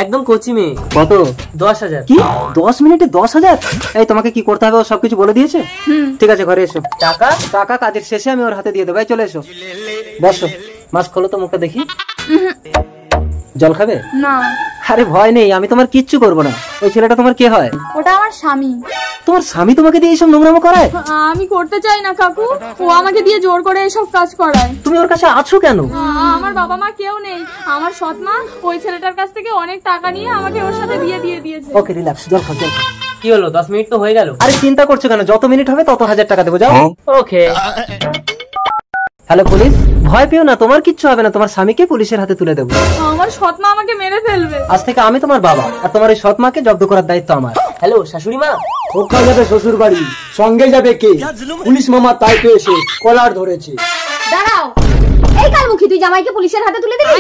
একদম কোচি মেয়ে। কত? 10,000। কি 10 মিনিটে 10,000? এই তোমাকে কি করতে হবে ও সবকিছু বলে দিয়েছে? ঠিক আছে ঘরে এসো। টাকা? টাকা কাজের শেষে আমি ওর হাতে দিয়ে দেবো। এই চলে এসো, বসো। মাস্ক খোলো তো, মুখটা দেখি। জল খাবে? না। আরে ভয় নেই, আমি তোমার কিচ্ছু করবো না। ওই ছেলেটা তোমার কে হয়? ওটা আমার স্বামী। তোমার স্বামী তোমাকে দিয়ে এইসব নোংরামো করায়? আমি করতে চাই না কাকু, ও আমাকে দিয়ে জোর করে এসব কাজ করায়। তুমি ওর কাছে আছো কেন? আমার বাবা মা কেউ নেই, আমার সৎ মা ওই ছেলেটার কাছ থেকে অনেক টাকা নিয়ে আমাকে ওর সাথে বিয়ে দিয়ে দিয়েছে। ওকে রিল্যাক্স, জল খাও জল খাও। কি হলো, 10 মিনিট তো হয়ে গেল। আরে চিন্তা করছো কেন? যত মিনিট হবে তত 1000 টাকা দেবো, যাও। ওকে। হ্যালো পুলিশ, ভয় পেও না, তোমার কিচ্ছু হবে না। তোমার স্বামীকে পুলিশের হাতে তুলে দেবো। আমার সৎ মা আমাকে মেরে ফেলবে। আজ থেকে আমি তোমার বাবা, আর তোমার এই সৎ মাকে জব্দ করার দায়িত্ব আমার। হ্যালো শাশুড়ি মা। খোকা যাবে শ্বশুর বাড়ি, সঙ্গে যাবে কে? পুলিশ মামা, তাই তো এসে কলার ধরেছে। দাঁড়াও, এই কালমুখী তুই জামাইকে পুলিশের হাতে তুলে দিবি?